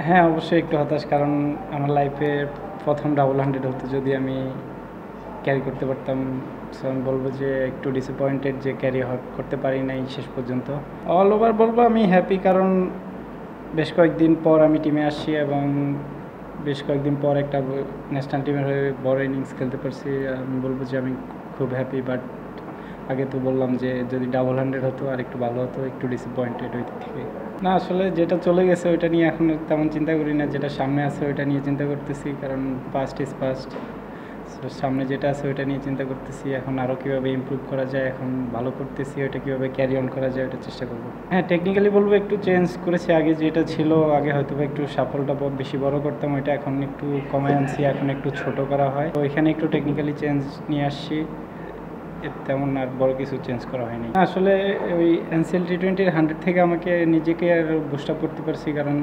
হ্যাঁ, অবশ্যই একটু হতাশ, কারণ আমার লাইফে প্রথম ডাবল হান্ড্রেড হতো যদি আমি ক্যারি করতে পারতাম। সো আমি বলবো যে একটু ডিসঅ্যাপয়েন্টেড যে ক্যারি করতে পারি নাই শেষ পর্যন্ত। অল ওভার বলবো আমি হ্যাপি, কারণ বেশ কয়েকদিন পর আমি টিমে আসছি এবং বেশ কয়েকদিন পর একটা ন্যাশনাল টিমের হয়ে বড় ইনিংস খেলতে পারছি। আমি বলবো যে আমি খুব হ্যাপি। বাট আগে তো বললাম যে যদি ডাবল হান্ড্রেড হতো আর একটু ভালো হতো, একটু ডিসঅ্যাপয়েন্টেড ওই দিক থেকে। না, আসলে যেটা চলে গেছে ওইটা নিয়ে এখন তেমন চিন্তা করি না, যেটা সামনে আছে ওইটা নিয়ে চিন্তা করতেছি, কারণ পাস্ট ইজ পাস্ট। সামনে যেটা আছে ওইটা নিয়ে চিন্তা করতেছি, এখন আরও কীভাবে ইমপ্রুভ করা যায়, এখন ভালো করতেছি, ওইটা কীভাবে ক্যারি অন করা যায় ওটা চেষ্টা করবো। হ্যাঁ, টেকনিক্যালি বলবো একটু চেঞ্জ করেছি। আগে যেটা ছিল, আগে হয়তো বা একটু সাফলটা বেশি বড় করতাম, ওইটা এখন একটু কমায় আনছি, এখন একটু ছোট করা হয়। তো এখানে একটু টেকনিক্যালি চেঞ্জ নিয়ে আসছি, তেমন আর বড় কিছু চেঞ্জ করা হয়নি। আসলে ওই এনসিএল টি20-র 100 থেকে আমাকে নিজেকে আর বুস্ট আপ করতে পারছি, কারণ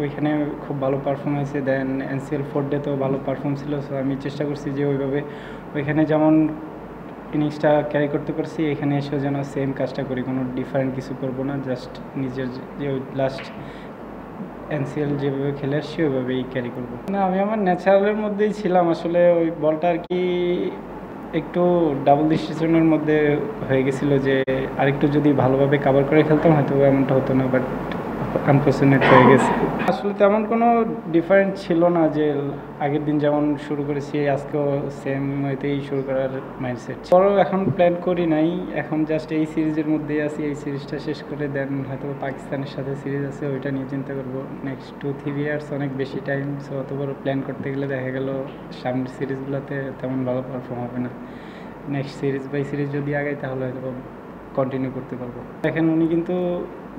ওইখানে খুব ভালো পারফর্ম হয়েছে। দেন এনসিএল 4 ডেতেও ভালো পারফর্ম ছিল। সো আমি চেষ্টা করছি যে ওইভাবে ওইখানে যেমন ইনিংসটা ক্যারি করতে পারছি, এখানে এসেও যেন সেম কাজটা করি, কোনো ডিফারেন্ট কিছু করবো না, জাস্ট নিজের যে ওই লাস্ট এনসিএল যেভাবে খেলে আসছি ওইভাবেই ক্যারি করবো। না, আমি আমার ন্যাচারালের মধ্যেই ছিলাম। আসলে ওই বলটা আর কি একটু ডাবল ডিসিশনের মধ্যে হয়ে গেছিলো, যে আরেকটু যদি ভালোভাবে কাভার করে খেলতাম হয়তো এমনটা হতো না, বাট আনফর্চুনেট হয়ে গেছে। আসলে তেমন কোনো ডিফারেন্ট ছিল না, যে আগের দিন যেমন শুরু করেছি আজকেও সেম ওইতেই শুরু করার মাইন্ডসেট। পরেও এখন প্ল্যান করি নাই, এখন জাস্ট এই সিরিজের মধ্যেই আছি। এই সিরিজটা শেষ করে দেন হয়তো পাকিস্তানের সাথে সিরিজ আছে, ওইটা নিয়ে চিন্তা করবো। নেক্সট 2-3 ইয়ার্স অনেক বেশি টাইম। সো অত বড় প্ল্যান করতে গেলে দেখা গেল সামনের সিরিজগুলোতে তেমন ভালো পারফর্ম হবে না। নেক্সট সিরিজ বাই সিরিজ যদি আগাই তাহলে হয়তো কন্টিনিউ করতে পারবো। দেখেন, উনি কিন্তু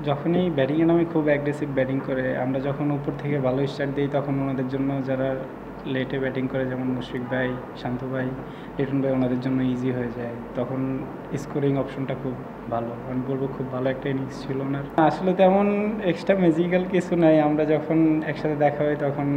যখনই ব্যাটিংয়ে নামে খুব অ্যাগ্রেসিভ ব্যাটিং করে। আমরা যখন উপর থেকে ভালো স্টার্ট দিই তখন ওনাদের জন্য, যারা লেটে ব্যাটিং করে যেমন মুশফিক ভাই, শান্ত ভাই, লিটন ভাই, ওনাদের জন্য ইজি হয়ে যায়। তখন স্কোরিং অপশনটা খুব ভালো। আমি বলবো খুব ভালো একটা ইনিংস ছিল ওনার। আসলে তেমন এক্সট্রা ম্যাজিক্যাল কিছু নাই। আমরা যখন একসাথে দেখা হয় তখন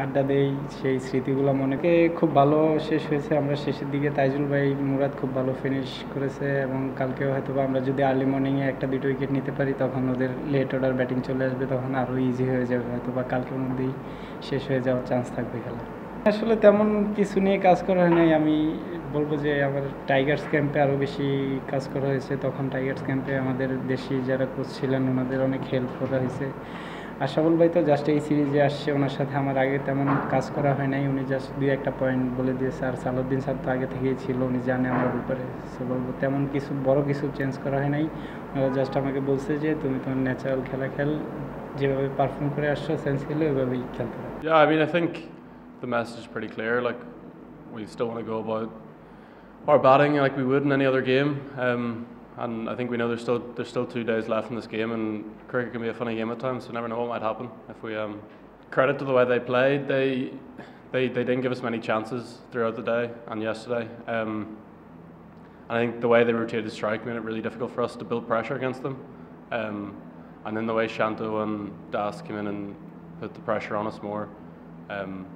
আড্ডা দেই, সেই স্মৃতিগুলো মনেকে খুব ভালো শেষ হয়েছে। আমরা শেষের দিকে তাইজুল ভাই, মুরাদ খুব ভালো ফিনিশ করেছে, এবং কালকেও হয়তো আমরা যদি আর্লি মর্নিংয়ে 1-2 উইকেট নিতে পারি তখন ওদের লেট অর্ডার ব্যাটিং চলে আসবে, তখন আরও ইজি হয়ে যাবে, হয়তো বা কালকের মধ্যেই শেষ হয়ে যাওয়ার চান্স থাকবে খেলা। আসলে তেমন কিছু নিয়ে কাজ করা হয় নাই। আমি বলবো যে আমার টাইগার্স ক্যাম্পে আরও বেশি কাজ করা হয়েছে। তখন টাইগার্স ক্যাম্পে আমাদের দেশি যারা কোচ ছিলেন ওনাদের অনেক হেল্প করা হয়েছে। আশাফুল ভাই তো জাস্ট এই সিরিজে আসছে, ওনার সাথে আমার আগে তেমন কাজ করা হয় নাই। উনি জাস্ট 2-1টা পয়েন্ট বলে দিয়েছে। আর সালাউদ্দিন স্যার তো আগে থেকেই ছিল, উনি জানে আমার ব্যাপারে। সো বলবো তেমন কিছু বড় কিছু চেঞ্জ করা হয় নাই। জাস্ট আমাকে বলছে যে তুমি তোমার ন্যাচারাল খেলা খেল, যেভাবে পারফর্ম করে আসছো সেন্স খেলে ওইভাবেই খেলতে হবে। Yeah, I mean, I think the message is pretty clear. Like, we still want to go about our batting like we would in any other game. And I think we know there's still 2 days left in this game, and cricket can be a funny game at times. So you never know what might happen. If we credit to the way they played, they didn't give us many chances throughout the day and yesterday. I think the way they rotated strike made it really difficult for us to build pressure against them. And then the way Shanto and Das came in and put the pressure on us more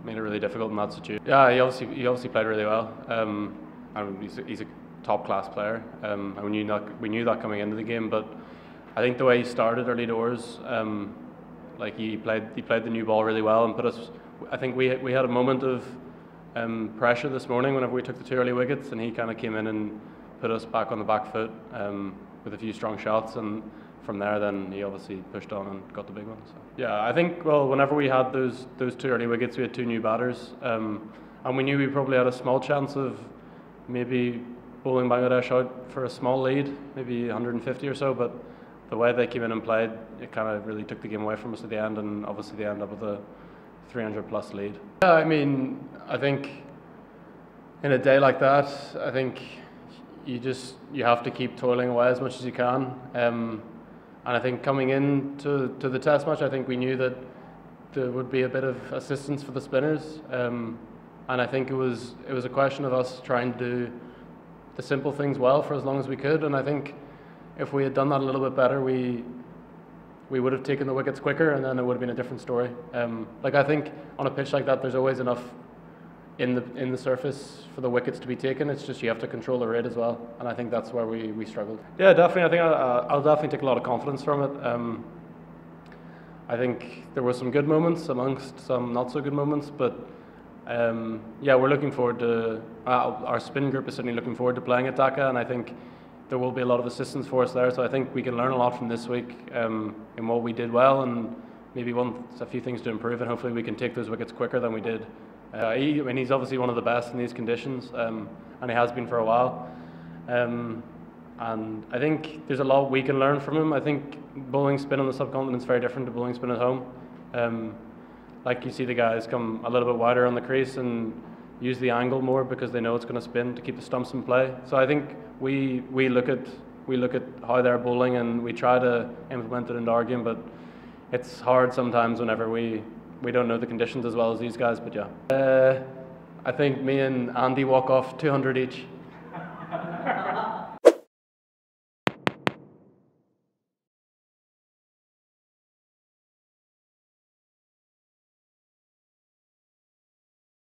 made it really difficult in that situation. Yeah, he obviously played really well. And he's a top class player. And we knew that coming into the game. But I think the way he started early doors, like he played the new ball really well and put us. I think we had a moment of pressure this morning whenever we took the 2 early wickets, and he kind of came in and put us back on the back foot with a few strong shots, and from there then he obviously pushed on and got the big one. So yeah, I think whenever we had those 2 early wickets, we had 2 new batters, and we knew we probably had a small chance of maybe bowling Bangladesh out for a small lead, maybe 150 or so, but the way they came in and played, it kind of really took the game away from us at the end, and obviously they ended up with a 300 plus lead. Yeah, I mean, I think in a day like that, I think you have to keep toiling away as much as you can. And I think coming into the test match, I think we knew that there would be a bit of assistance for the spinners. And I think it was a question of us trying to do the simple things well for as long as we could. And I think if we had done that a little bit better, we would have taken the wickets quicker, and then it would have been a different story. Like, I think on a pitch like that, there's always enough in the surface for the wickets to be taken. It's just you have to control the rate as well, and I think that's where we struggled. Yeah, definitely. I think I'll definitely take a lot of confidence from it. I think there were some good moments amongst some not so good moments, but yeah, we're looking forward to, our spin group is certainly looking forward to playing at Dhaka, and I think there will be a lot of assistance for us there, so I think we can learn a lot from this week in what we did well, and maybe a few things to improve, and hopefully we can take those wickets quicker than we did. I mean, he's obviously one of the best in these conditions, and he has been for a while. And I think there's a lot we can learn from him. I think bowling spin on the subcontinent is very different to bowling spin at home. Like you see the guys come a little bit wider on the crease and use the angle more because they know it's going to spin to keep the stumps in play. So I think we look at how they're bowling and we try to implement it into our game, but it's hard sometimes whenever we don't know the conditions as well as these guys. But yeah, I think me and Andy walk off 200 each.